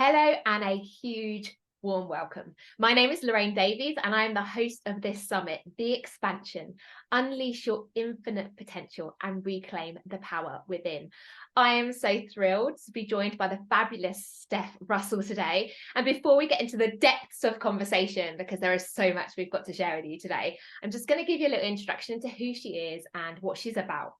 Hello and a huge warm welcome. My name is Lorraine Davies and I'm the host of this summit, The Expansion, Unleash Your Infinite Potential and Reclaim the Power Within. I am so thrilled to be joined by the fabulous Steph Russell today. And before we get into the depths of conversation, because there is so much we've got to share with you today, I'm just going to give you a little introduction into who she is and what she's about.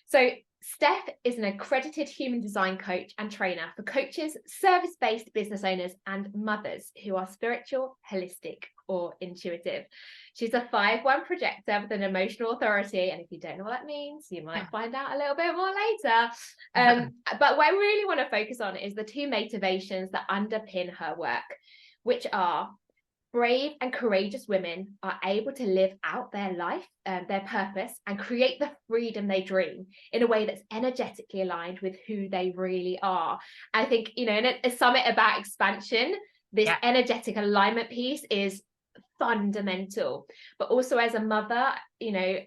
So Steph is an accredited human design coach and trainer for coaches, service-based business owners, and mothers who are spiritual, holistic, or intuitive. She's a 5-1 projector with an emotional authority. And if you don't know what that means, you might find out a little bit more later. But what I really want to focus on is the 2 motivations that underpin her work, which are: brave and courageous women are able to live out their life, their purpose, and create the freedom they dream in a way that's energetically aligned with who they really are. I think, in a summit about expansion, this energetic alignment piece is fundamental. But also as a mother,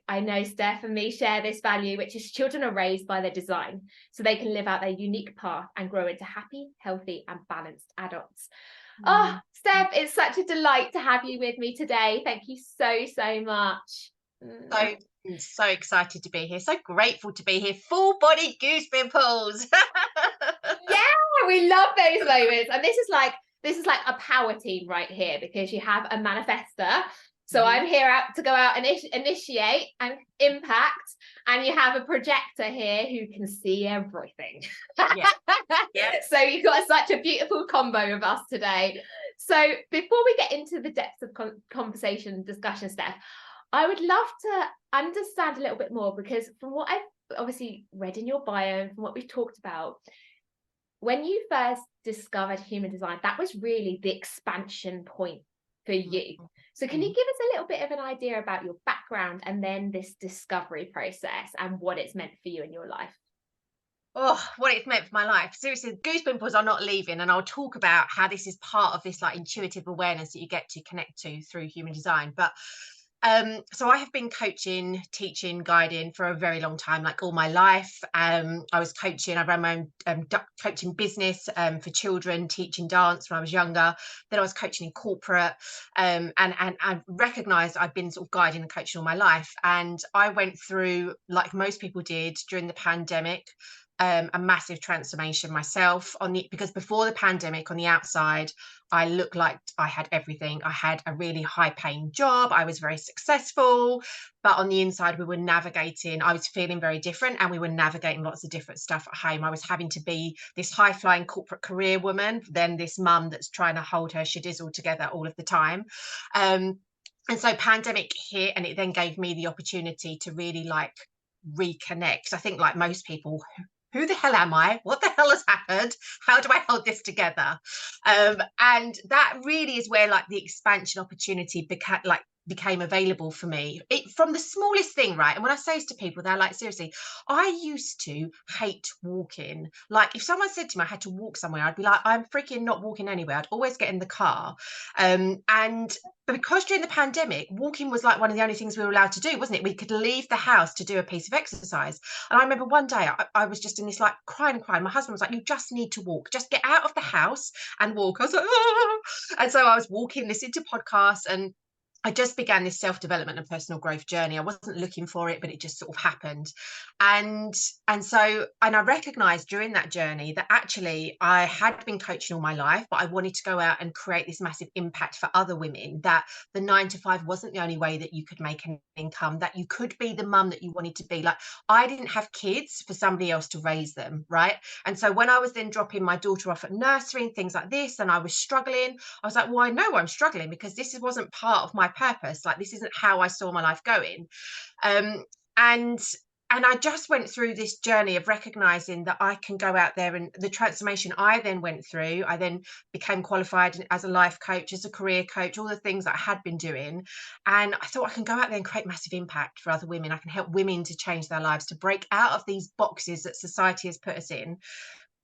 I know Steph and me share this value, which is children are raised by their design so they can live out their unique path and grow into happy, healthy, and balanced adults. Oh, Steph, it's such a delight to have you with me today. Thank you so much. So excited to be here. So grateful to be here. Full-bodied goose pimples. Yeah, we love those moments. And this is like a power team right here, because you have a manifester. So I'm here to go out and initiate and impact. And you have a projector here who can see everything. Yeah. So you've got such a beautiful combo of us today. So before we get into the depths of conversation and discussion, Steph, I would love to understand a little bit more, because from what I've obviously read in your bio and from what we've talked about, when you first discovered human design, that was really the expansion point for you. So can you give us a little bit of an idea about your background and then this discovery process and what it's meant for you in your life? Oh, what it's meant for my life. Seriously, goose pimples are not leaving. And I'll talk about how this is part of this like intuitive awareness that you get to connect to through human design. But so I have been coaching, teaching, guiding for a very long time, like all my life. I was coaching, I ran my own coaching business for children, teaching dance when I was younger. Then I was coaching in corporate, and I recognized I'd been sort of guiding and coaching all my life. And I went through, like most people did during the pandemic, a massive transformation myself because before the pandemic, on the outside, I looked like I had everything. I had a really high paying job. I was very successful, but on the inside, we were navigating. I was feeling very different, and we were navigating lots of different stuff at home. I was having to be this high flying corporate career woman, then this mum that's trying to hold her shadizzle together all of the time. And so pandemic hit, and it then gave me the opportunity to really like reconnect. I think, like most people, who the hell am I? What the hell has happened? How do I hold this together? And that really is where like the expansion opportunity became available for me. It from the smallest thing, right? And when I say this to people, they're like, seriously, I used to hate walking. Like if someone said to me I had to walk somewhere, I'd be like, I'm freaking not walking anywhere. I'd always get in the car. And because during the pandemic, walking was like one of the only things we were allowed to do, wasn't it? We could leave the house to do a piece of exercise. And I remember one day I was just in this like crying. My husband was like, you just need to walk, just get out of the house and walk. I was like, oh. And so I was walking, listening to podcasts, and I just began this self-development and personal growth journey. I wasn't looking for it, but it just sort of happened. And I recognized during that journey that actually I had been coaching all my life, but I wanted to go out and create this massive impact for other women, that the 9 to 5 wasn't the only way that you could make an income, that you could be the mum that you wanted to be. Like I didn't have kids for somebody else to raise them, right? And so when I was then dropping my daughter off at nursery and things like this, and I was struggling, I was like, well, I know I'm struggling because this wasn't part of my purpose. Like this isn't how I saw my life going. And I just went through this journey of recognizing that I can go out there, and the transformation I then went through, I then became qualified as a life coach, as a career coach, all the things that I had been doing. And I thought I can go out there and create massive impact for other women. I can help women to change their lives, to break out of these boxes that society has put us in.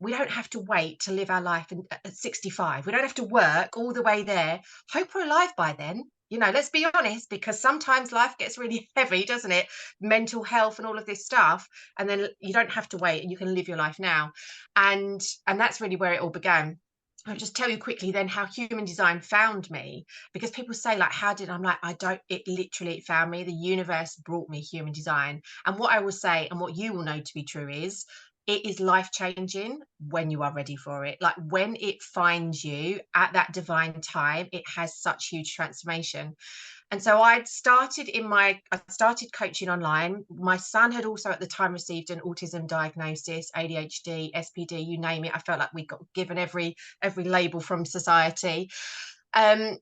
We don't have to wait to live our life at 65. We don't have to work all the way there. Hope we're alive by then. Let's be honest, because sometimes life gets really heavy, doesn't it? Mental health and all of this stuff. And then you don't have to wait, and you can live your life now. And that's really where it all began. I'll just tell you quickly then how human design found me, because people say, like, how did I'm like, I don't, it literally found me. The universe brought me human design. And what I will say, and what you will know to be true, is it is life changing when you are ready for it. Like, when it finds you at that divine time, it has such huge transformation. And so I started coaching online. My son had also at the time received an autism diagnosis, ADHD, SPD, you name it. I felt like we got given every label from society. Um,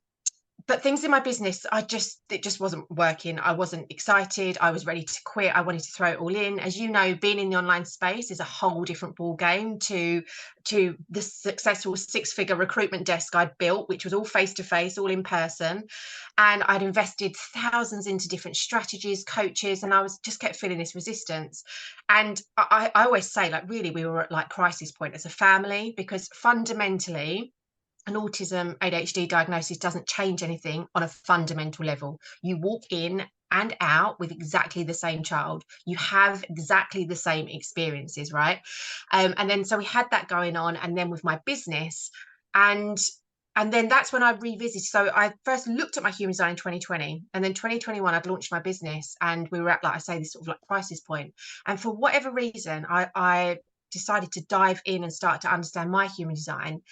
but things in my business, it just wasn't working. I wasn't excited. I was ready to quit. I wanted to throw it all in. As you know, being in the online space is a whole different ball game to the successful six-figure recruitment desk I'd built, which was all face to face, all in person. And I'd invested thousands into different strategies, coaches, and I was just kept feeling this resistance. And I always say, like, really, we were at like crisis point as a family, because fundamentally an autism ADHD diagnosis doesn't change anything on a fundamental level. You walk in and out with exactly the same child. You have exactly the same experiences, right? And then so we had that going on, and then with my business, and and then that's when I revisited. So I first looked at my human design in 2020, and then 2021 I'd launched my business, and we were at, like I say, this sort of like crisis point. And for whatever reason, I decided to dive in and start to understand my human design.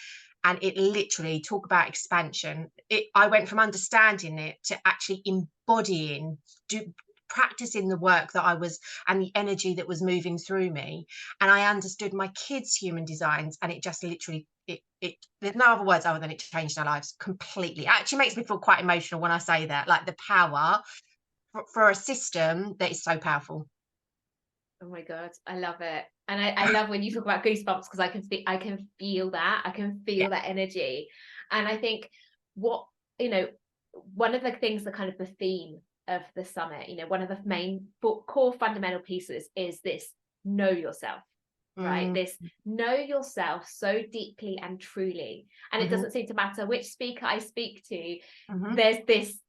And it literally, talk about expansion, I went from understanding it to actually embodying, practicing the work that I was, and the energy that was moving through me. And I understood my kids' human designs, and it just literally, there's no other words other than it changed our lives completely. It actually makes me feel quite emotional when I say that, like the power for a system that is so powerful. Oh my God, I love it. And I love when you talk about goosebumps, because I can feel that. I can Yeah. feel that energy. And I think what, you know, one of the things, the kind of the theme of the summit, one of the main core fundamental pieces is this: know yourself, right? Mm, This know yourself so deeply and truly. And it mhm, doesn't seem to matter which speaker I speak to, mhm, there's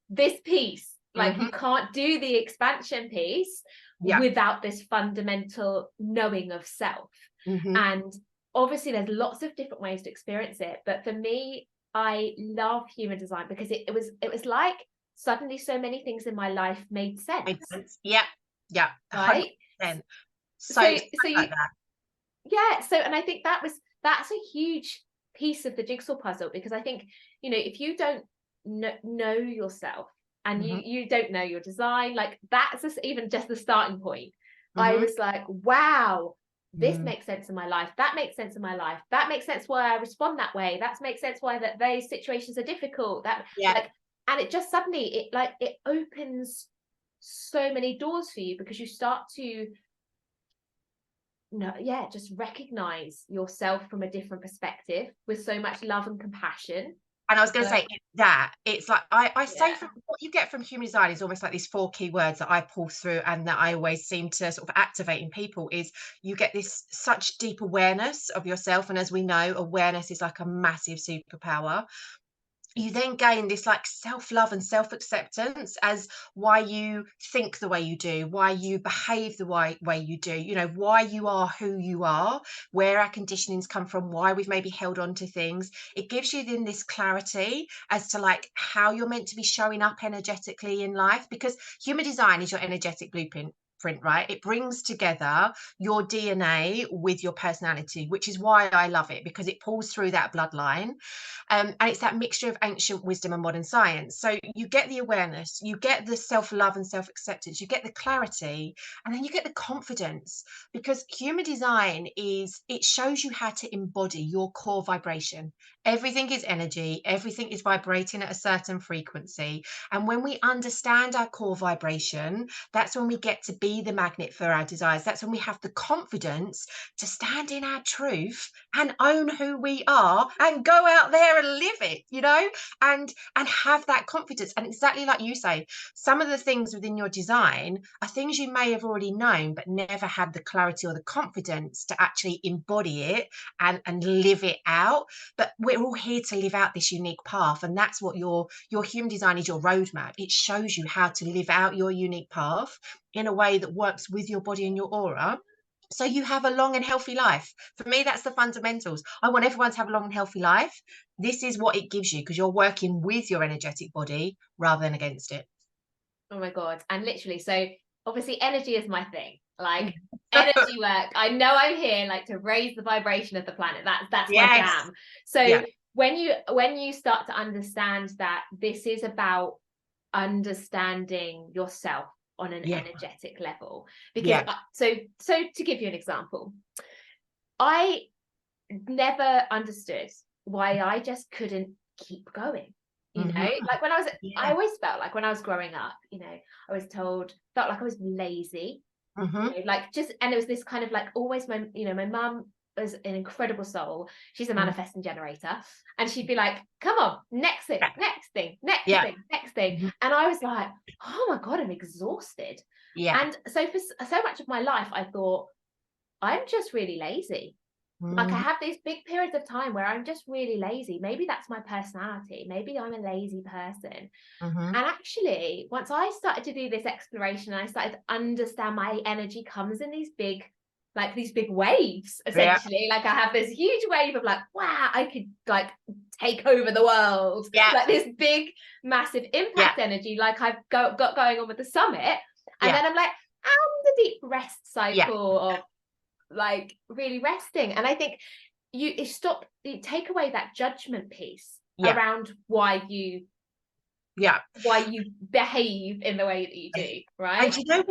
this piece. Like, mhm. you can't do the expansion piece Yeah. without this fundamental knowing of self. Mhm. And obviously there's lots of different ways to experience it, but for me, I love human design because it was like suddenly so many things in my life made sense, Makes sense. Yeah. Yeah. right? 100%. So So like you that. yeah, so, and I think that's a huge piece of the jigsaw puzzle, because I think, if you don't know yourself, and you Mhm, you don't know your design, like, that's just even just the starting point. I mhm, was like, wow, this mm. makes sense in my life, that makes sense in my life, that makes sense why I respond that way, that makes sense why that those situations are difficult, that, Yeah. like, and it just suddenly, it opens so many doors for you, because you start to, no, yeah, just recognize yourself from a different perspective with so much love and compassion. And I was gonna But say it's like I say, yeah, from what you get from human design is almost like these 4 key words that I pull through and that I always seem to sort of activate in people, is you get this such deep awareness of yourself, and as we know, awareness is like a massive superpower. You then gain this like self-love and self-acceptance as why you think the way you do, why you behave the way you do, why you are who you are, where our conditionings come from, why we've maybe held on to things. It gives you then this clarity as to like how you're meant to be showing up energetically in life, because human design is your energetic blueprint. Right, it brings together your DNA with your personality, which is why I love it, because it pulls through that bloodline. And it's that mixture of ancient wisdom and modern science. So you get the awareness, you get the self-love and self-acceptance, you get the clarity, and then you get the confidence, because human design it shows you how to embody your core vibration. Everything is energy, everything is vibrating at a certain frequency. And when we understand our core vibration, that's when we get to be the magnet for our desires. That's when we have the confidence to stand in our truth and own who we are and go out there and live it, and have that confidence. And exactly like you say, some of the things within your design are things you may have already known but never had the clarity or the confidence to actually embody it and live it out. But we're all here to live out this unique path, and that's what your human design is, your roadmap. It shows you how to live out your unique path in a way that works with your body and your aura. so you have a long and healthy life. For me, that's the fundamentals. I want everyone to have a long and healthy life. This is what it gives you, because you're working with your energetic body rather than against it. Oh my God. And literally, so obviously energy is my thing. Like energy work. I know I'm here like to raise the vibration of the planet. That's my Yes. jam. So Yeah. when you start to understand that this is about understanding yourself on an Yeah. energetic level, because Yeah. so to give you an example, I never understood why I just couldn't keep going. You know, Mm-hmm. like when I Yeah. always felt like when I was growing up, you know, I was felt like I was lazy, Mm-hmm. you know, like just, and it was this kind of like always my mum was an incredible soul. She's a manifesting generator. And she'd be like, come on, next thing, next thing, next Yeah. thing, next thing. Mhm. And I was like, oh my God, I'm exhausted. Yeah. And so for so much of my life, I thought, I'm just really lazy. Like I Mhm. have these big periods of time where I'm just really lazy. Maybe that's my personality. Maybe I'm a lazy person. Mhm. And actually, once I started to do this exploration, and I started to understand my energy comes in these big waves, Yeah. essentially. Like I have this huge wave of like, wow, I could like take over the world. Yeah. Like this big, massive Yeah. impact energy, like I've got going on with the summit. And Yeah. then I'm like, I'm the deep rest Yeah. cycle of like really resting. And I think you take away that judgment piece Yeah. around Yeah. why you behave in the way that you do, And right? you know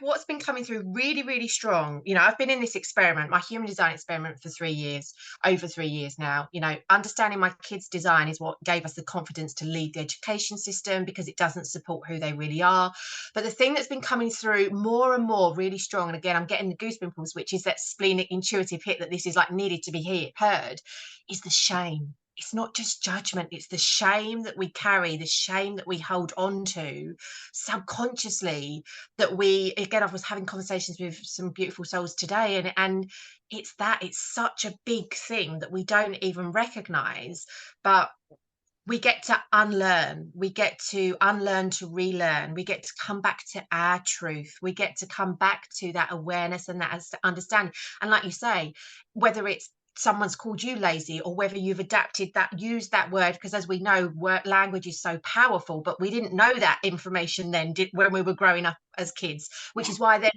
what's been coming through really, really strong, I've been in this experiment, my human design experiment for 3 years, over 3 years now. Understanding my kids' design is what gave us the confidence to lead the education system, because it doesn't support who they really are. But the thing that's been coming through more and more really strong, and again, I'm getting the goosebumps, which is that splenic intuitive hit that this is like needed to be heard, is the shame. It's not just judgment, it's the shame that we carry, the shame that we hold on to subconsciously, that I was having conversations with some beautiful souls today, and it's such a big thing that we don't even recognize. But we get to unlearn, we get to unlearn to relearn, we get to come back to our truth, we get to come back to that awareness and that understanding. And like you say, whether it's someone's called you lazy, or whether you've adapted that, used that word, because as we know, language is so powerful, but we didn't know that information then, when we were growing up as kids, which is why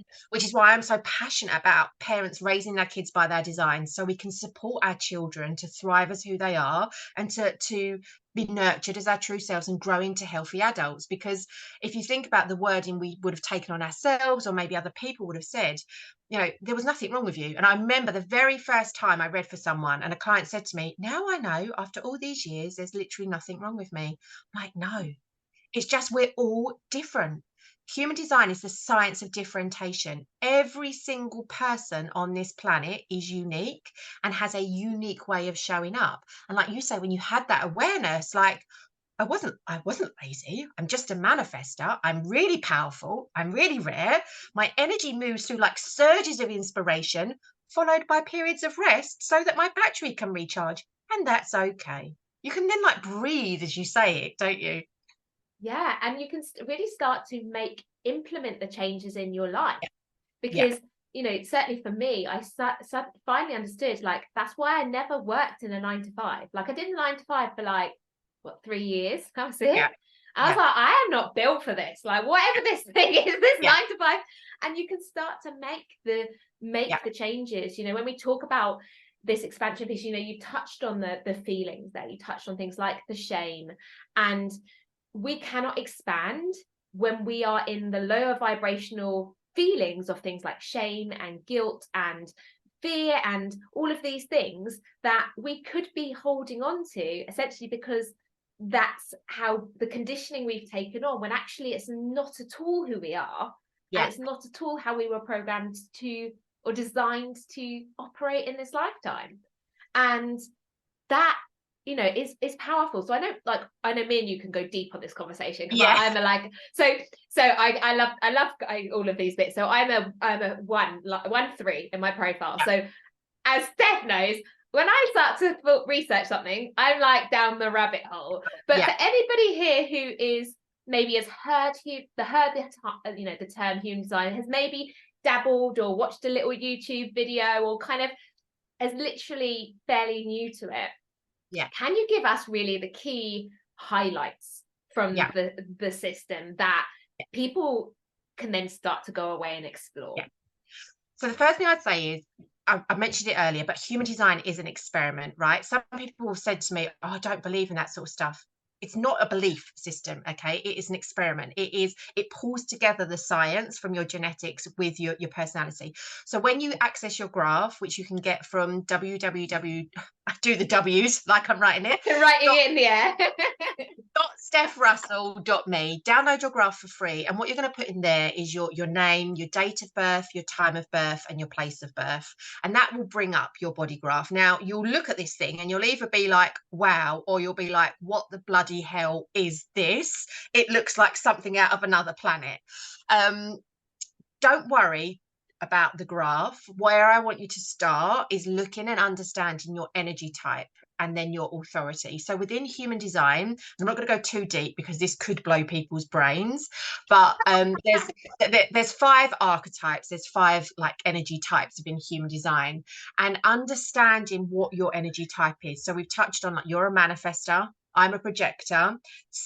I'm so passionate about parents raising their kids by their design, so we can support our children to thrive as who they are, and to be nurtured as our true selves and grow into healthy adults. Because if you think about the wording we would have taken on ourselves, or maybe other people would have said, there was nothing wrong with you. And I remember the very first time I read for someone, and a client said to me, now I know, after all these years, there's literally nothing wrong with me. I'm like, no, it's just we're all different. Human design is the science of differentiation. Every single person on this planet is unique and has a unique way of showing up. And like you say, when you had that awareness, like, I wasn't lazy. I'm just a manifester. I'm really powerful. I'm really rare. My energy moves through like surges of inspiration, followed by periods of rest, so that my battery can recharge. And that's okay. You can then like breathe as you say it, don't you? Yeah, and you can really start to implement the changes in your life, Yeah. because certainly for me, I finally understood, like that's why I never worked in a 9 to 5. Like I did a 9 to 5 for like 3 years. That was it. Yeah. I was Yeah. like, I am not built for this. Like whatever this thing is, this Yeah. 9 to 5, and you can start to make Yeah. the changes. When we talk about this expansion piece, you touched on the feelings there. You touched on things like the shame, and we cannot expand when we are in the lower vibrational feelings of things like shame and guilt and fear and all of these things that we could be holding on to, essentially because that's how the conditioning we've taken on, when actually it's not at all who we are, and Yeah. it's not at all how we were programmed to or designed to operate in this lifetime. And that is powerful. So I know me and you can go deep on this conversation, because Yeah. I'm a like I love all of these bits. So I'm a 1-3 in my profile. So as Steph knows, when I start to research something, I'm like down the rabbit hole. But Yeah. for anybody here who is maybe has heard the term human design, has maybe dabbled or watched a little YouTube video or kind of is literally fairly new to it, Yeah. can you give us really the key highlights from Yeah. the system that people can then start to go away and explore? Yeah. So the first thing I'd say is, I mentioned it earlier, but human design is an experiment, right? Some people have said to me, oh, I don't believe in that sort of stuff. It's not a belief system, okay? It is an experiment. It pulls together the science from your genetics with your personality. So when you access your graph, which you can get from www, I do the W's like I'm writing it. Writing it in the air. .stephrusell.me, download your graph for free, and what you're going to put in there is your name, your date of birth, your time of birth, and your place of birth, and that will bring up your body graph. Now you'll look at this thing and you'll either be like, wow, or you'll be like, what the bloody hell is this? It looks like something out of another planet. Don't worry about the graph. Where I want you to start is looking and understanding your energy type and then your authority. So within human design, I'm not going to go too deep because this could blow people's brains, but there's 5 archetypes. There's 5 like energy types within human design, and understanding what your energy type is. So we've touched on, like, you're a manifester. I'm a projector.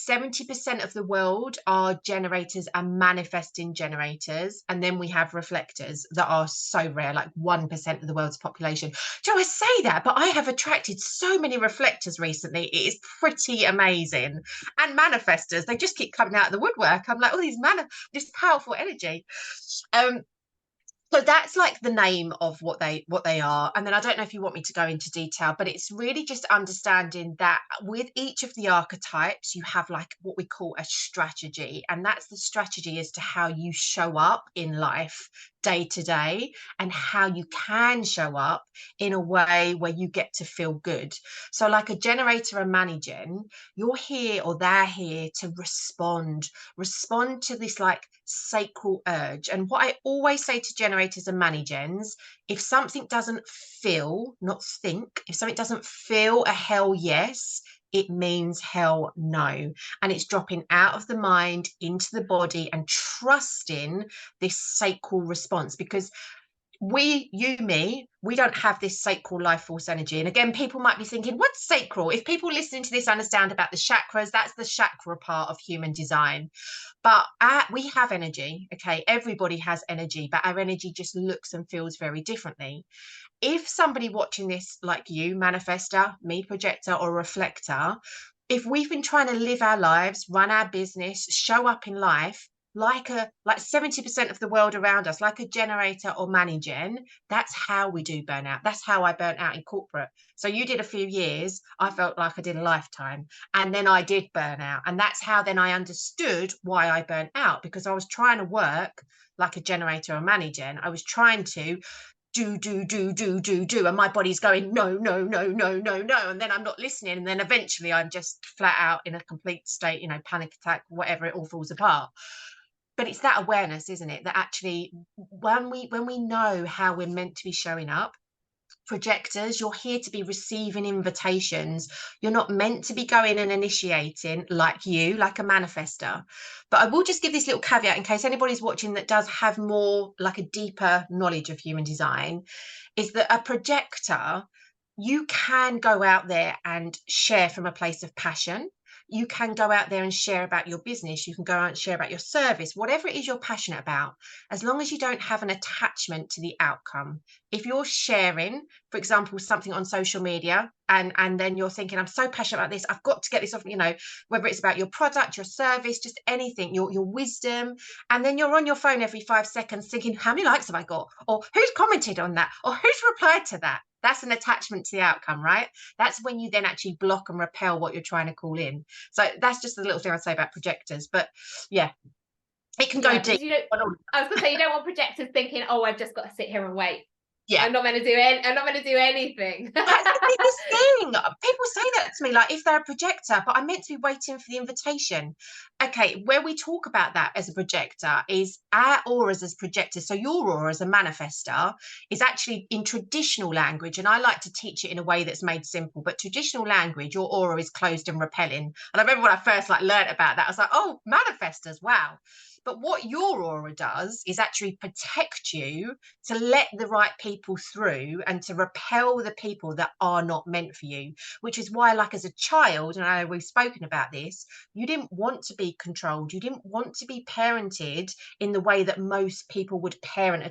70% of the world are generators and manifesting generators. And then we have reflectors that are so rare, like 1% of the world's population. Do I say that? But I have attracted so many reflectors recently. It is pretty amazing. And manifestors, they just keep coming out of the woodwork. I'm like, oh, this powerful energy. So that's like the name of what they are. And then I don't know if you want me to go into detail, but it's really just understanding that with each of the archetypes, you have like what we call a strategy. And that's the strategy as to how you show up in life day to day, and how you can show up in a way where you get to feel good. So like a generator and managing, you're here, or they're here to respond to this like sacral urge. And what I always say to generators and manigens, if something doesn't feel, not think, if something doesn't feel a hell yes, it means hell no. And it's dropping out of the mind into the body and trusting this sacral response, because we don't have this sacral life force energy. And again, people might be thinking, what's sacral? If people listening to this understand about the chakras, that's the chakra part of human design. But we have energy, okay? Everybody has energy, but our energy just looks and feels very differently. If somebody watching this, like you, manifestor, me, projector, or reflector, if we've been trying to live our lives, run our business, show up in life like 70% of the world around us, like a generator or managing, that's how we do burnout. That's how I burnt out in corporate. So you did a few years, I felt like I did a lifetime, and then I did burn out. And that's how then I understood why I burnt out, because I was trying to work like a generator or managing. I was trying to do, and my body's going no, no, no, no, no, no, and then I'm not listening, and then eventually I'm just flat out in a complete state, panic attack, whatever, it all falls apart. But it's that awareness, isn't it, that actually when we know how we're meant to be showing up. Projectors, you're here to be receiving invitations. You're not meant to be going and initiating like a manifester. But I will just give this little caveat in case anybody's watching that does have more, like, a deeper knowledge of human design, is that a projector, you can go out there and share from a place of passion. You can go out there and share about your business. You can go out and share about your service, whatever it is you're passionate about, as long as you don't have an attachment to the outcome. If you're sharing, for example, something on social media, and then you're thinking, I'm so passionate about this, I've got to get this off, whether it's about your product, your service, just anything, your wisdom, and then you're on your phone every 5 seconds thinking, how many likes have I got? Or who's commented on that? Or who's replied to that? That's an attachment to the outcome, right? That's when you then actually block and repel what you're trying to call in. So that's just a little thing I'd say about projectors. But yeah, it can go deep. I was going to say, you don't want projectors thinking, oh, I've just got to sit here and wait. Yeah, I'm not going to do anything. That's the biggest thing. People say that to me, like, if they're a projector, but I'm meant to be waiting for the invitation. Okay, where we talk about that as a projector is our auras as projectors. So your aura as a manifester is actually in traditional language, and I like to teach it in a way that's made simple. But traditional language, your aura is closed and repelling. And I remember when I first learned about that, I was like, oh, manifestors, wow. But what your aura does is actually protect you to let the right people through and to repel the people that are not meant for you, which is why, like as a child, and I know we've spoken about this, you didn't want to be controlled. You didn't want to be parented in the way that most people would parent,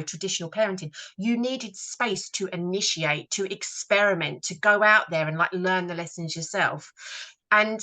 traditional parenting. You needed space to initiate, to experiment, to go out there and like learn the lessons yourself. And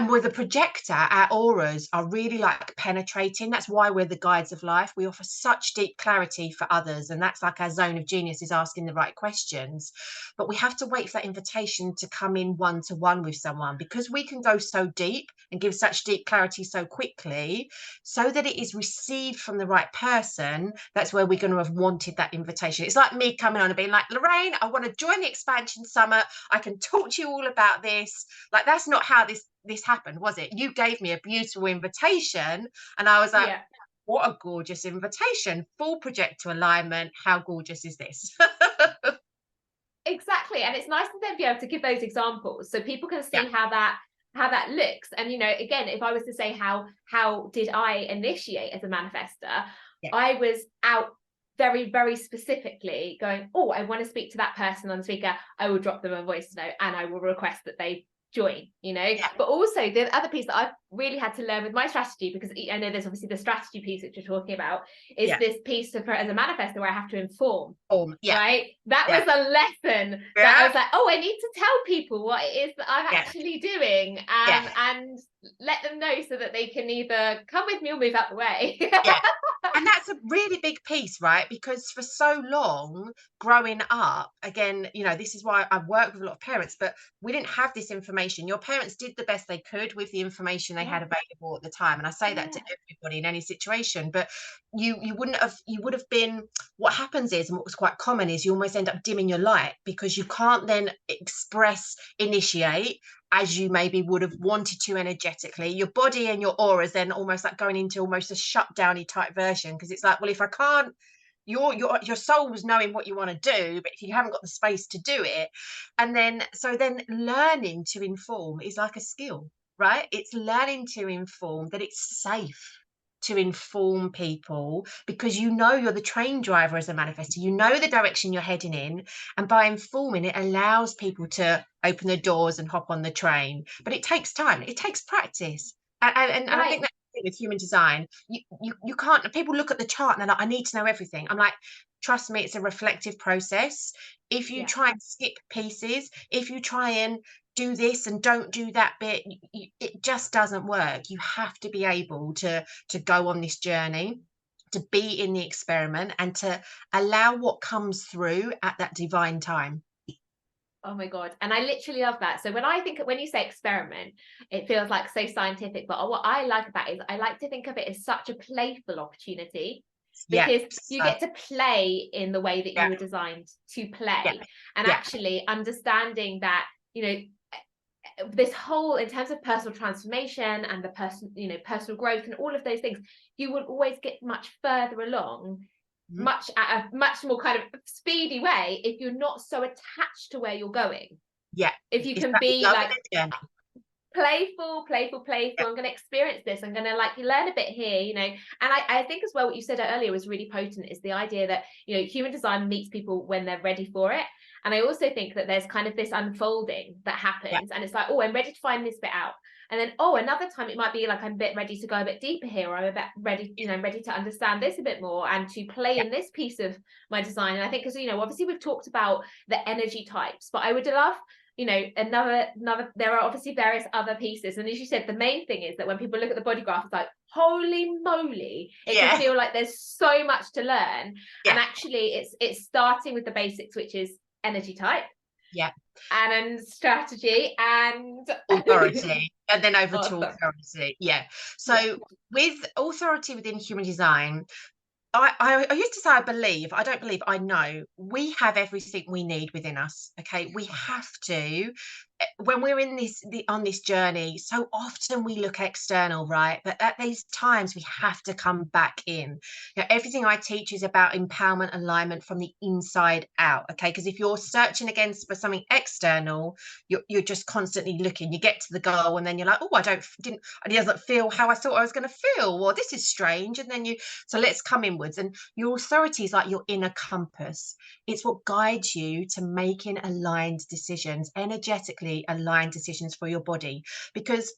with a projector, our auras are really like penetrating. That's why we're the guides of life. We offer such deep clarity for others. And that's like our zone of genius, is asking the right questions. But we have to wait for that invitation to come in one-to-one with someone, because we can go so deep and give such deep clarity so quickly, so that it is received from the right person. That's where we're going to have wanted that invitation. It's like me coming on and being like, Lorraine, I want to join the expansion summit. I can talk to you all about this. Like, that's not how this happened, was it? You gave me a beautiful invitation and I was like, Yeah. what a gorgeous invitation, full projector alignment, how gorgeous is this? Exactly. And it's nice to then be able to give those examples so people can Yeah, see how that looks. And again, if I was to say how did I initiate as a manifester, yeah, I was out very, very specifically going, oh, I want to speak to that person on speaker. I will drop them a voice note and I will request that they join. yeah, But also the other piece that I've really had to learn with my strategy, because I know there's obviously the strategy piece that you're talking about, is yeah. this piece of as a manifester where I have to inform. Yeah, Right, that yeah, was a lesson that I yeah, was like, oh, I need to tell people what it is that I'm yeah, actually doing, yeah, and let them know so that they can either come with me or move out the way. yeah. And that's a really big piece, right? Because for so long growing up, again, this is why I work with a lot of parents, but we didn't have this information. Your parents did the best they could with the information they Yeah, had available at the time. And I say that to yeah, everybody in any situation, but you would have been, what happens is, and what was quite common is, you almost end up dimming your light because you can't then initiate as you maybe would have wanted to energetically. Your body and your aura is then almost like going into almost a shutdowny type version, because it's like, well, if I can't, your soul was knowing what you want to do, but if you haven't got the space to do it, and then learning to inform is like a skill, right? It's learning to inform that it's safe to inform people, because you're the train driver as a manifestor, the direction you're heading in, and by informing, it allows people to open the doors and hop on the train. But it takes time, it takes practice, and I right, think that's the thing with human design. You can't, people look at the chart and they're like, I need to know everything. I'm like, trust me, it's a reflective process. If you yeah. try and skip pieces, if you try and do this and don't do that bit, it just doesn't work. You have to be able to go on this journey, to be in the experiment, and to allow what comes through at that divine time. Oh my God. And I literally love that. So when you say experiment, it feels like so scientific, but what I like about it is I like to think of it as such a playful opportunity, Yeah, because you so get to play in the way that yeah, you were designed to yeah, play, and yeah, actually understanding that, this whole, in terms of personal transformation and the personal growth and all of those things, you will always get much further along, mhm, much at a much more kind of speedy way, if you're not so attached to where you're going. yeah. If you It's can that be love like of the journey. playful, Yeah, I'm going to experience this, I'm going to like learn a bit here, and I think as well what you said earlier was really potent, is the idea that human design meets people when they're ready for it. And I also think that there's kind of this unfolding that yeah, happens, and it's like, oh, I'm ready to find this bit out, and then, oh, another time it might be like, I'm a bit ready to go a bit deeper here, or I'm a bit ready, I'm ready to understand this a bit more and to play yeah, in this piece of my design. And I think, because obviously we've talked about the energy types, but I would love, another there are obviously various other pieces, and as you said, the main thing is that when people look at the body graph, it's like, holy moly, it can yeah, feel like there's so much to learn. yeah, And actually it's starting with the basics, which is energy type yeah. and strategy and Authority, and then over to awesome. authority. Yeah. Yeah, So with authority within human design, I used to say, I don't believe, I know we have everything we need within us. Okay. We have to when we're in on this journey, so often we look external, right? But at these times we have to come back in. Everything I teach is about empowerment, alignment from the inside out. Okay, because if you're searching against for something external, you're just constantly looking. You get to the goal and then you're like, oh, it doesn't feel how I thought I was going to feel, or this is strange. And then so let's come inwards. And your authority is like your inner compass. It's what guides you to making aligned decisions, energetically aligned decisions for your body. Because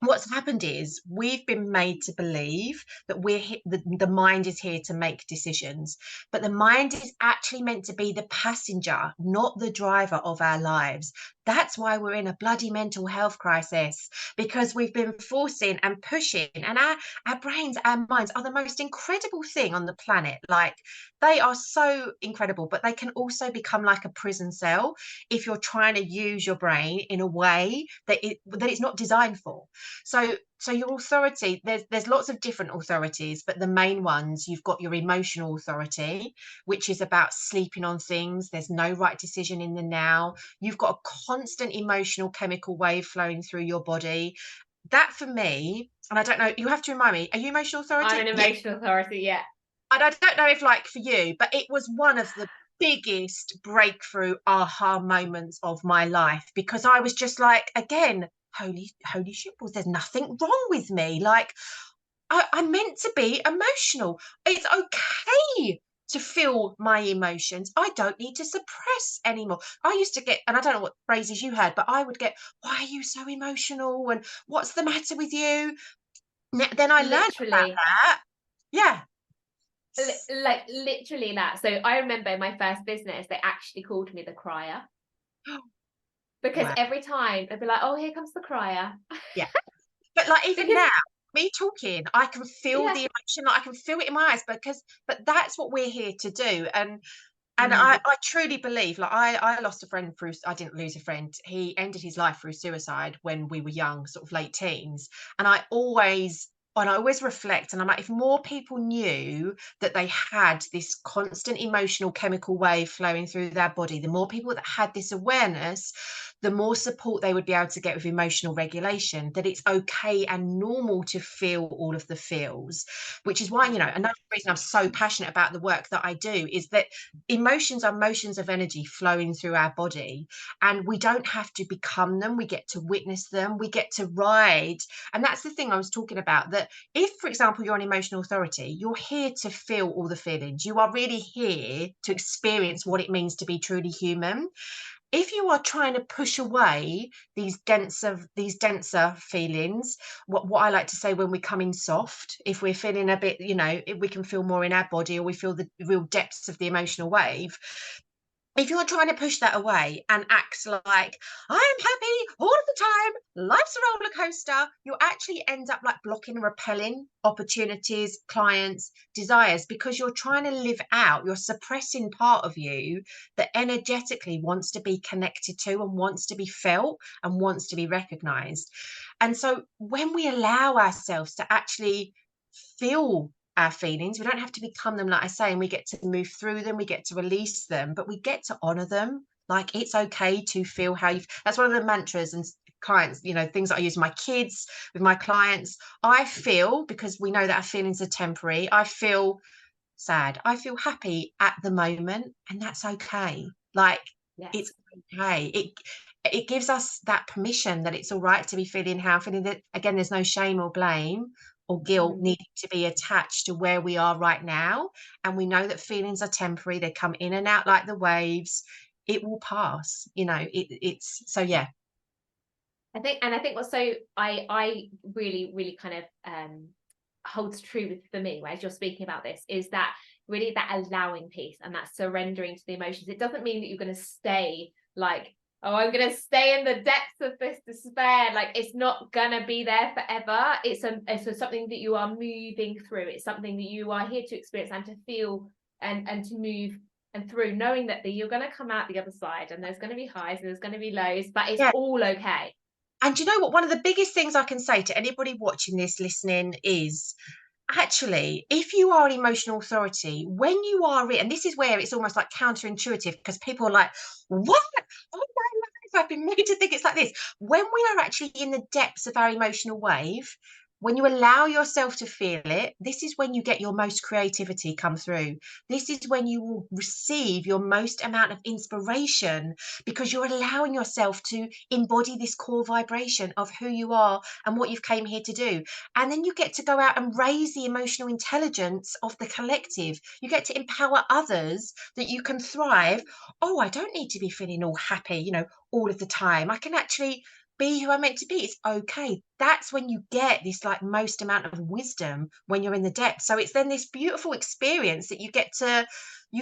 what's happened is we've been made to believe that the mind is here to make decisions, but the mind is actually meant to be the passenger, not the driver of our lives. That's why we're in a bloody mental health crisis, because we've been forcing and pushing, and our brains, our minds are the most incredible thing on the planet. Like, they are so incredible, but they can also become like a prison cell if you're trying to use your brain in a way that it's not designed for. So your authority, there's lots of different authorities, but the main ones, you've got your emotional authority, which is about sleeping on things. There's no right decision in the now. You've got a constant emotional chemical wave flowing through your body. That, for me, and I don't know, you have to remind me, are you emotional I'm authority? an Yeah. emotional authority, yeah. And I don't know if, like, for you, but it was one of the biggest breakthrough aha moments of my life, because I was just like, again, holy shit balls, there's nothing wrong with me. Like, I'm meant to be emotional. It's okay to feel my emotions. I don't need to suppress anymore. I used to get, and I don't know what phrases you had, but I would get, why are you so emotional? And what's the matter with you? Then I learned about Literally. that. Yeah. Like literally that. So I remember in my first business, they actually called me the crier, because Wow. every time they'd be like, "Oh, here comes the crier." Yeah. But like, even Because now, me talking, I can feel yeah, the emotion, like I can feel it in my eyes, but that's what we're here to do. And mm, I truly believe, like, I lost a friend through, I didn't lose a friend. He ended his life through suicide when we were young, sort of late teens. And I always reflect, and I'm like, if more people knew that they had this constant emotional chemical wave flowing through their body, the more people that had this awareness, the more support they would be able to get with emotional regulation, that it's okay and normal to feel all of the feels. Which is why, another reason I'm so passionate about the work that I do is that emotions are motions of energy flowing through our body, and we don't have to become them. We get to witness them, we get to ride. And that's the thing I was talking about, that if, for example, you're an emotional authority, you're here to feel all the feelings. You are really here to experience what it means to be truly human. If you are trying to push away these denser feelings, what I like to say, when we come in soft, if we're feeling a bit, if we can feel more in our body, or we feel the real depths of the emotional wave, if you're trying to push that away and act like, I'm happy all of the time, life's a roller coaster, you actually end up like blocking and repelling opportunities, clients, desires, because you're trying to live out, you're suppressing part of you that energetically wants to be connected to, and wants to be felt, and wants to be recognized. And so when we allow ourselves to actually feel our feelings, we don't have to become them, like I say, and we get to move through them, we get to release them, but we get to honor them. Like, it's okay to feel how you, that's one of the mantras and clients, things that I use with my kids, with my clients. I feel, because we know that our feelings are temporary, I feel sad, I feel happy at the moment, and that's okay. Like, yes, it's okay. It gives us that permission that it's all right to be feeling how feeling, that again, there's no shame or blame or guilt mm. needing to be attached to where we are right now. And we know that feelings are temporary, they come in and out like the waves. It will pass, it's so, yeah. I think what's so I really really kind of holds true for me, as you're speaking about this, is that really that allowing piece and that surrendering to the emotions. It doesn't mean that you're going to stay like, oh, I'm going to stay in the depths of this despair. Like, it's not going to be there forever. It's something that you are moving through. It's something that you are here to experience and to feel, and to move and through, knowing that you're going to come out the other side, and there's going to be highs and there's going to be lows, but it's Yeah. all okay. And you know what? One of the biggest things I can say to anybody watching this, listening, is actually, if you are an emotional authority, when you are, and this is where it's almost like counterintuitive, because people are like, what? Oh my life, if I've been made to think it's like this. When we are actually in the depths of our emotional wave, when you allow yourself to feel it, this is when you get your most creativity come through. This is when you will receive your most amount of inspiration, because you're allowing yourself to embody this core vibration of who you are and what you've came here to do. And then you get to go out and raise the emotional intelligence of the collective. You get to empower others that you can thrive. Oh, I don't need to be feeling all happy, all of the time. I can actually be who I'm meant to be. It's okay. That's when you get this like most amount of wisdom, when you're in the depth. So it's then this beautiful experience that you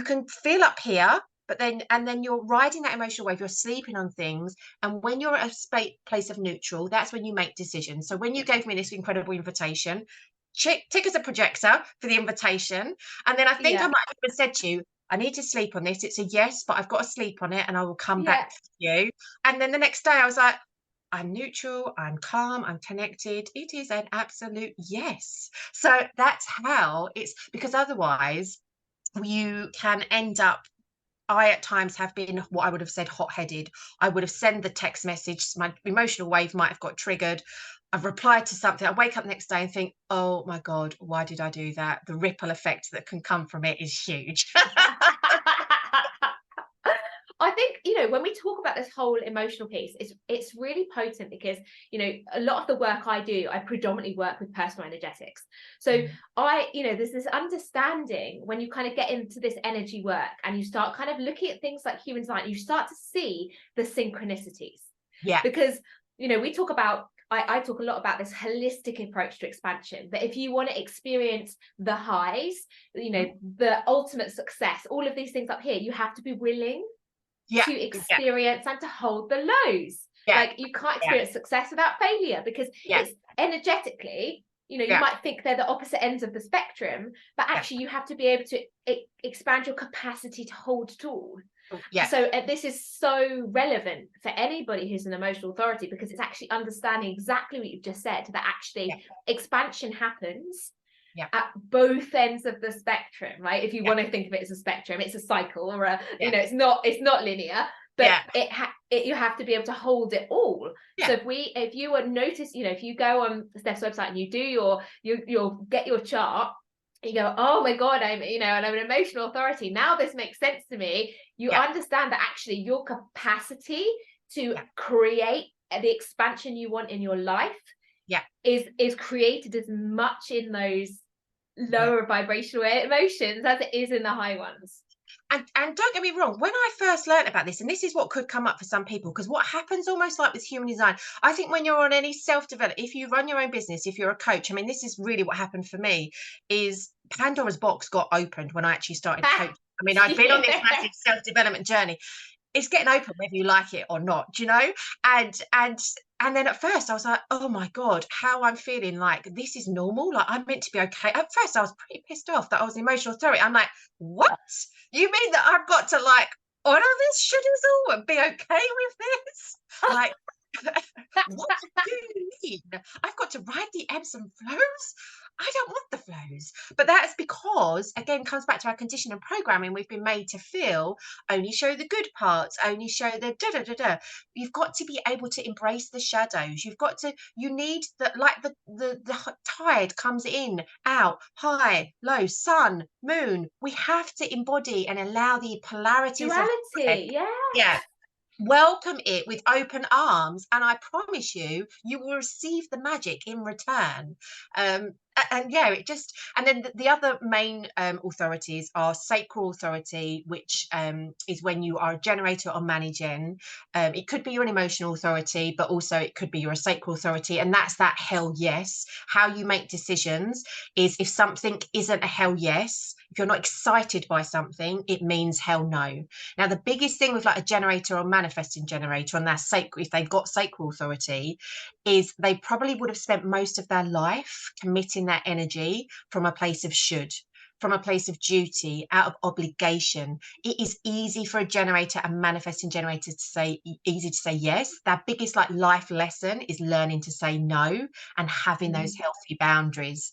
can feel up here, but then you're riding that emotional wave, you're sleeping on things. And when you're at a place of neutral, that's when you make decisions. So when you gave me this incredible invitation, tick as a projector for the invitation. And then I think I Yeah. might have even said to you, I need to sleep on this. It's a yes, but I've got to sleep on it and I will come Yeah. back to you. And then the next day I was like, I'm neutral, I'm calm, I'm connected. It is an absolute yes. So that's how it's, because otherwise you can end up. I at times have been what I would have said hot-headed. I would have sent the text message, my emotional wave might have got triggered. I've replied to something. I wake up next day and think, oh my God, why did I do that? The ripple effect that can come from it is huge. I think, when we talk about this whole emotional piece, it's really potent because, a lot of the work I do, I predominantly work with personal energetics. So there's this understanding when you kind of get into this energy work and you start kind of looking at things like human design, you start to see the synchronicities. Yeah. Because, we talk about, I talk a lot about this holistic approach to expansion, that if you want to experience the highs, the ultimate success, all of these things up here, you have to be willing to experience and to hold the lows. Like you can't experience success without failure, because it's energetically, you might think they're the opposite ends of the spectrum, but actually you have to be able to expand your capacity to hold it all. So this is so relevant for anybody who's an emotional authority, because it's actually understanding exactly what you've just said, that actually expansion happens at both ends of the spectrum, right? If you want to think of it as a spectrum, it's a cycle, or it's not linear, but you have to be able to hold it all. So if you would notice, if you go on Steph's website and you do you'll get your chart, you go, oh my God, I'm an emotional authority. Now this makes sense to me. You understand that actually your capacity to create the expansion you want in your life is created as much in those lower vibrational emotions as it is in the high ones. And don't get me wrong, when I first learned about this, and this is what could come up for some people, because what happens almost like with human design, I think when you're on any self-development, if you run your own business, if you're a coach, I mean, this is really what happened for me, is Pandora's box got opened when I actually started coaching. I mean, I've been on this massive self-development journey. It's getting open whether you like it or not, and then at first I was like, oh my God, how I'm feeling like this is normal, like I'm meant to be okay. At first I was pretty pissed off that I was an emotional authority. I'm like, what? You mean that I've got to like honor this shit and be okay with this? Like, what do you mean? I've got to ride the ebbs and flows? I don't want the flows. But that's because, again, comes back to our conditioning and programming. We've been made to feel only show the good parts, only show the da-da-da-da. You've got to be able to embrace the shadows. You need that, like the tide comes in, out, high, low, sun, moon. We have to embody and allow the polarities duality. Yeah. Welcome it with open arms, and I promise you will receive the magic in return. And then the other main authorities are sacral authority, which is when you are a generator or managing. It could be you're an emotional authority, but also it could be you're a sacral authority, and that's that hell yes. How you make decisions is, if something isn't a hell yes, if you're not excited by something, it means hell no. Now, the biggest thing with like a generator or manifesting generator on their sacral, if they've got sacral authority, is they probably would have spent most of their life committing that energy from a place of should, from a place of duty, out of obligation. It is easy for a generator and manifesting generator to say, easy to say yes. Their biggest like life lesson is learning to say no and having those healthy boundaries.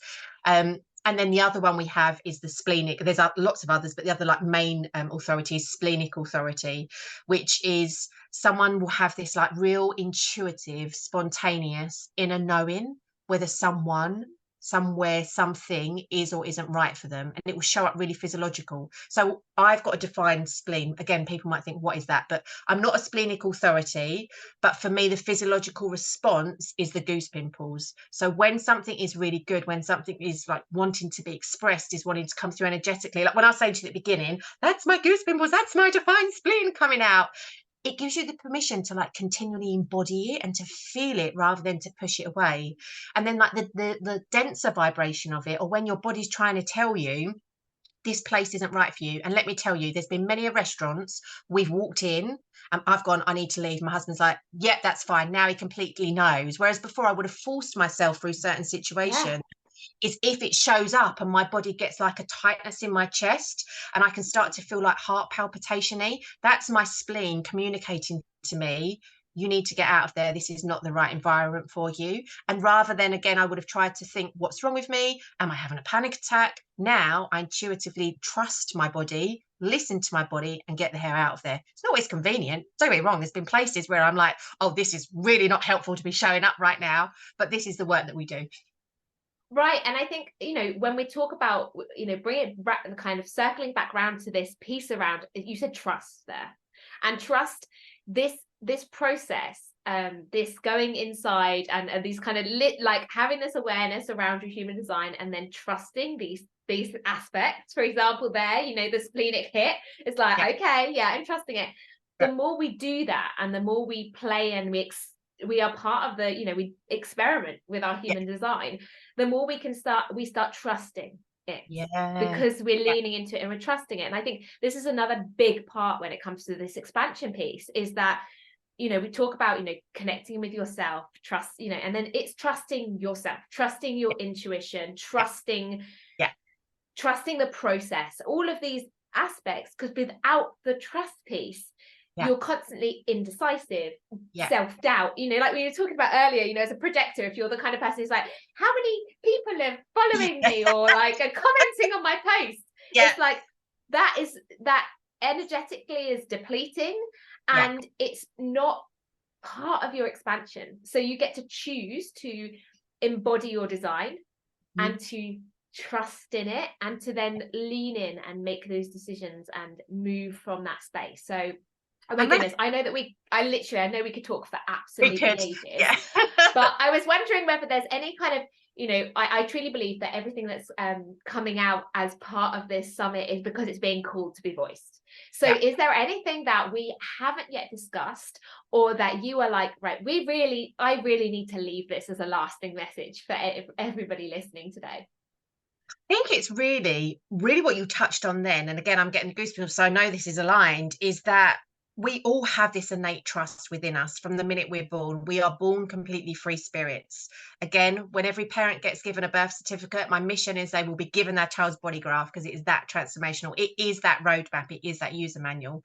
And then the other one we have is the splenic. There's lots of others, but the other like main authority is splenic authority, which is someone will have this like real intuitive, spontaneous inner knowing whether someone, somewhere, something is or isn't right for them, and it will show up really physiological. So I've got a defined spleen. Again, people might think, what is that? But I'm not a splenic authority, but for me the physiological response is the goose pimples. So when something is really good, when something is like wanting to be expressed, is wanting to come through energetically, like when I was saying to you at the beginning, that's my goose pimples, that's my defined spleen coming out, it gives you the permission to like continually embody it and to feel it rather than to push it away. And then like the denser vibration of it, or when your body's trying to tell you this place isn't right for you. And let me tell you, there's been many restaurants we've walked in and I've gone, I need to leave. My husband's like, yep, that's fine. Now he completely knows. Whereas before I would have forced myself through certain Yeah. situations. Is if it shows up and my body gets like a tightness in my chest and I can start to feel like heart palpitation-y, that's my spleen communicating to me, you need to get out of there, this is not the right environment for you. And rather than, again, I would have tried to think, what's wrong with me, am I having a panic attack? Now I intuitively trust my body, listen to my body, and get the hair out of there. It's not always convenient, don't get me wrong, there's been places where I'm like, oh, this is really not helpful to be showing up right now, but this is the work that we do. Right. And I think, when we talk about, bring it back, kind of circling back around to this piece around, you said trust there, and trust, this process, this going inside, and these kind of like having this awareness around your human design, and then trusting these aspects. For example, there, the splenic hit, it's like, Yeah. okay, yeah, I'm trusting it. The more we do that, and the more we play, and we are part of the, we experiment with our human design, the more we start trusting it, Yeah. because we're leaning into it and we're trusting it. And I think this is another big part when it comes to this expansion piece, is that, we talk about, connecting with yourself, trust, and then it's trusting yourself, trusting your intuition, trusting the process, all of these aspects, because without the trust piece, you're constantly indecisive, self-doubt, like we were talking about earlier, as a projector, if you're the kind of person who's like, how many people are following me or like are commenting on my post, it's like that energetically is depleting, and it's not part of your expansion. So you get to choose to embody your design and to trust in it, and to then lean in and make those decisions and move from that space. So, oh my goodness, I know we could talk for absolutely ages. But I was wondering whether there's any kind of, I truly believe that everything that's coming out as part of this summit is because it's being called to be voiced. So is there anything that we haven't yet discussed, or that you are like, right, I really need to leave this as a lasting message for everybody listening today? I think it's really, really what you touched on then, and again, I'm getting goosebumps, so I know this is aligned, is that we all have this innate trust within us from the minute we're born. We are born completely free spirits. Again, when every parent gets given a birth certificate, my mission is they will be given their child's body graph, because it is that transformational. It is that roadmap. It is that user manual.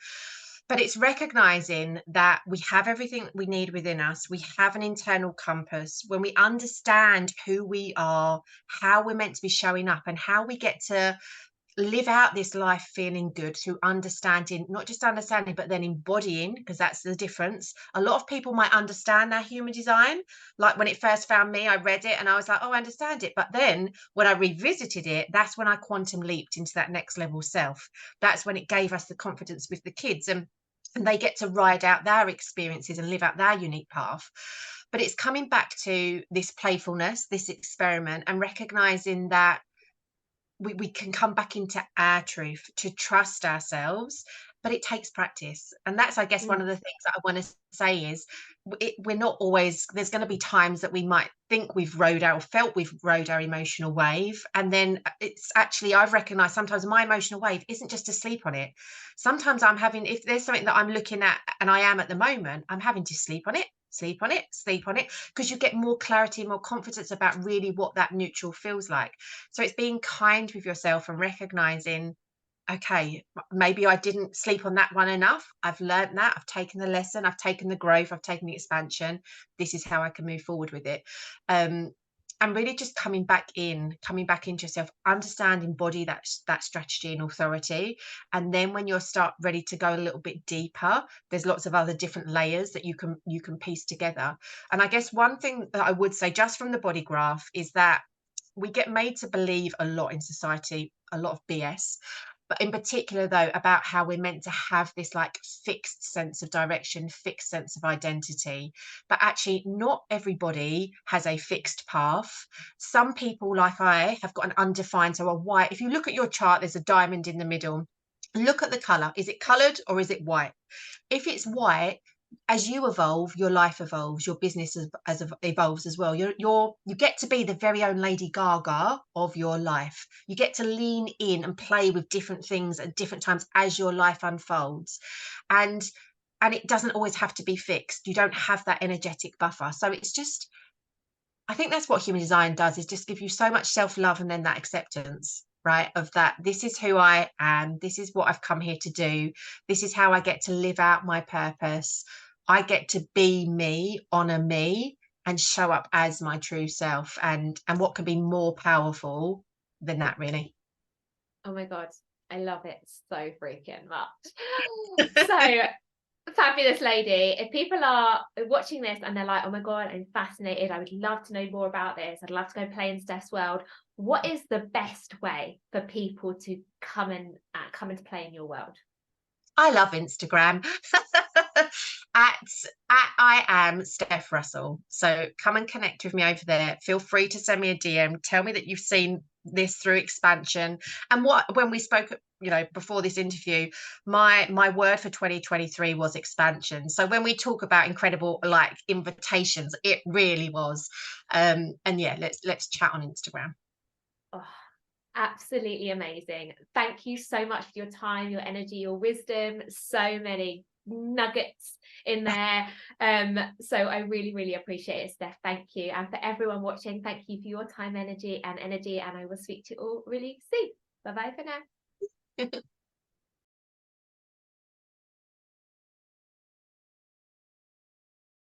But it's recognizing that we have everything we need within us. We have an internal compass. When we understand who we are, how we're meant to be showing up, and how we get to live out this life feeling good through understanding, not just understanding, but then embodying, because that's the difference. A lot of people might understand their human design. Like when it first found me, I read it and I was like, oh, I understand it. But then when I revisited it, that's when I quantum leaped into that next level self. That's when it gave us the confidence with the kids. And they get to ride out their experiences and live out their unique path. But it's coming back to this playfulness, this experiment, and recognizing that we can come back into our truth, to trust ourselves, but it takes practice. And that's, I guess, one of the things that I want to say is we're not always, there's going to be times that we might think we've rode our, felt we've rode our emotional wave, and then it's actually, I've recognized sometimes my emotional wave isn't just to sleep on it. Sometimes I'm having, if there's something that I'm looking at, and I am at the moment, I'm having to sleep on it, because you get more clarity, more confidence about really what that neutral feels like. So it's being kind with yourself and recognizing, okay, maybe I didn't sleep on that one enough. I've learned that. I've taken the lesson. I've taken the growth. I've taken the expansion. This is how I can move forward with it. really just coming back into yourself, understand, embody that strategy and authority. And then when you're start ready to go a little bit deeper, there's lots of other different layers that you can piece together. And I guess one thing that I would say just from the body graph is that we get made to believe a lot in society, a lot of BS, but in particular though about how we're meant to have this like fixed sense of direction, fixed sense of identity. But actually not everybody has a fixed path. Some people, like I, have got an undefined, so a white. If you look at your chart, there's a diamond in the middle. Look at the color. Is it colored or is it white? If it's white, as you evolve, your life evolves, your business evolves as well. You get to be the very own Lady Gaga of your life. You get to lean in and play with different things at different times as your life unfolds, and it doesn't always have to be fixed. You don't have that energetic buffer. So it's just, I think that's what human design does, is just give you so much self-love and then that acceptance, right? Of that, this is who I am, this is what I've come here to do, this is how I get to live out my purpose. I get to be me, honor me, and show up as my true self. And what can be more powerful than that, really? Oh my God, I love it so freaking much. So fabulous lady, if people are watching this and they're like, oh my God, I'm fascinated, I would love to know more about this, I'd love to go play in Steph's world, what is the best way for people to come into play in your world? I love Instagram. at I am Steph Russell. So come and connect with me over there. Feel free to send me a DM. Tell me that you've seen this through expansion. And when we spoke, before this interview, my word for 2023 was expansion. So when we talk about incredible like invitations, it really was. And yeah, let's chat on Instagram. Oh, absolutely amazing. Thank you so much for your time, your energy, your wisdom. So many nuggets in there. So I really, really appreciate it, Steph. Thank you. And for everyone watching, thank you for your time, energy, and I will speak to you all really soon. Bye bye for now.